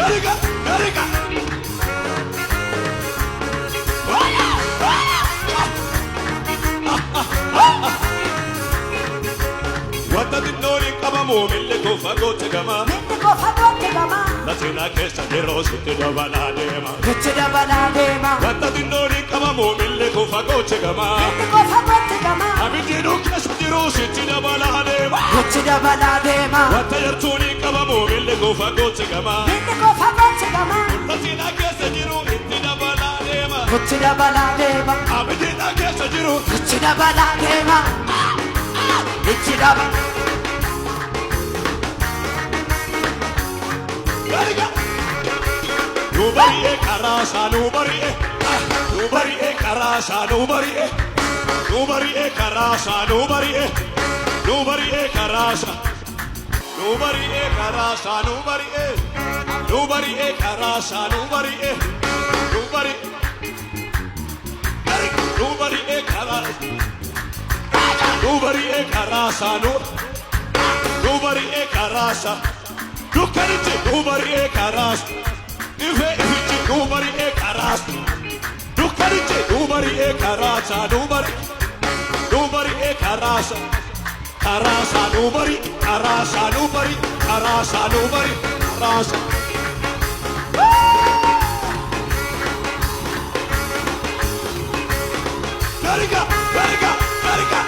Erika, Erika. Wanta dinori kabamu mille ko fagote gama. Mille ko fagote gama. Latina kesa dero sitte dabana dema. Sitte dabana dema. Wanta dinori kabamu mille ko fagote gama. Mille ko fagote gama. Abidino kesa dero sitte dabana dema. Sitte dabana dema. Wanta yartuni kabamu mille ko fagote gama. Mille ko fagote gama. Latina kesa dero sitte dabana dema. Sitte dabana dema. Abidino kesa dero sitte dabana dema. Sitte dabana. Nobody karasa, nobody karasa, nobody karasa, nobody karasa, nobody karasa, nobody karasa, nobody karasa, nobody karasa, nobody karasa. Look at it, nobody karasa. Nobody karas. Look at it, nobody karasa, nobody karasa. Karasa, nobody karasa, nobody karasa, nobody karasa. Veriga, veriga, veriga.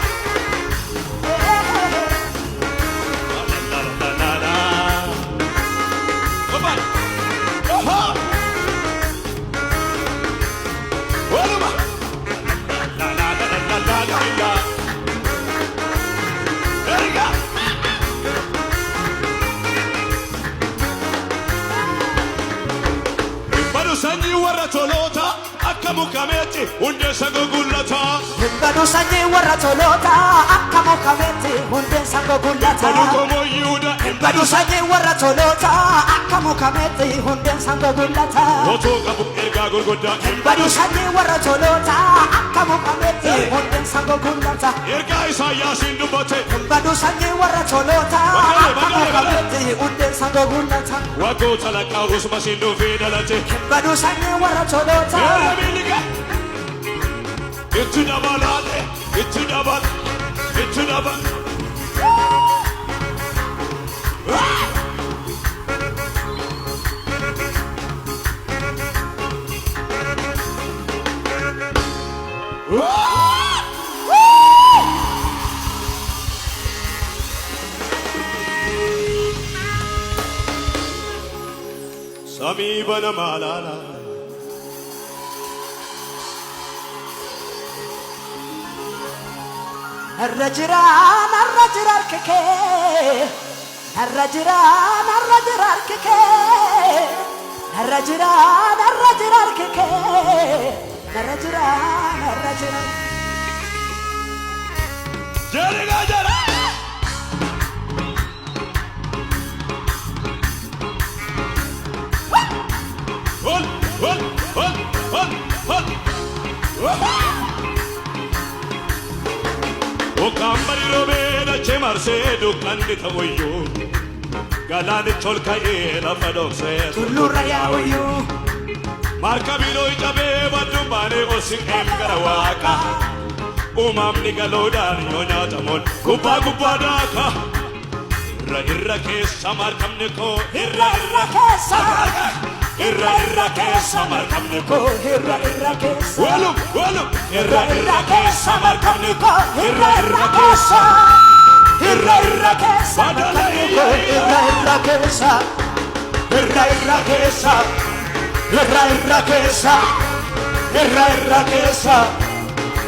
Sanyi warra tolota akka mukameti hunde sango gullata. Badu sanyi warra tolota akka mukameti hunde sango gullata. Badu komo yuda. Badu sanyi warra tolota akka mukameti hunde sango gullata. Oto kabu erga gurgudda. Badu sanyi warra tolota akka mukameti hunde sango gullata. Erga Isayyasin dubbate. Badu sanyi warra tolota akka mukameti hunde sango gullata. Wagoota laqqaa usuma sindu fi dhalate. Badu sanyi warra tolota. Itti dabalate, itti dabal, itti dabal. Samii bana malala. الرجران الرككي الرجران الرككي الرجران الرككي الرجران جريغا جرا هول هول هول هول هول Okambari robena chemarse dukandi tawoyo galani cholka era padokse tulura yawoyo markabiro ijabe badumbane osin emgarawaka umamni galodan yonya tamon kupa kupa daka irra kesa markamne ko irra kesa irra kesa markamne ko irra kesa walu irra kesa markamne ko irra kesa irra kesa badale irra kesa irra kesa irra kesa irra kesa irra kesa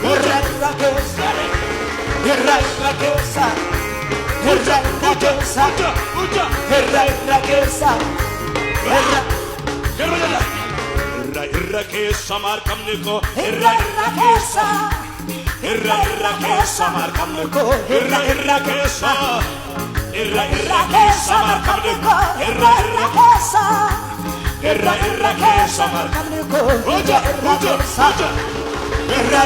irra kesa irra kesa irra kesa irra kesa markamne ko irra kesa irra kesa markamne ko irra kesa markamne ko irra kesa markamne ko uja irra kesa irra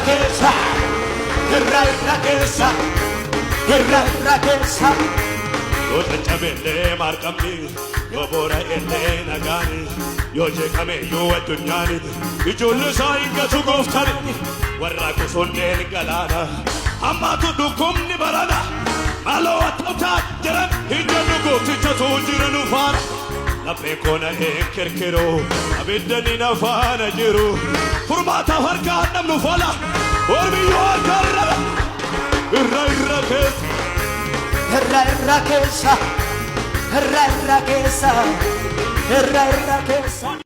kesa irra irra keessa irra irra keessa yoo caccabellee marqabni yoo boora'ellee nagaani yoo jeeqame yoo addunyaani ijoollee isaa hin gatu gooftani warra gosonneen galaana hammaatu dhukkubni barana maaloo attootaa jiran hin jennu gootichatu jiranu faana laphee koona kirkiroo abiddani na faana jiru furmaataaf harkaan namnu fola ormiyyoo harkaan raba irra irra keessa irra irra keessa irra irra keessa irra irra keessa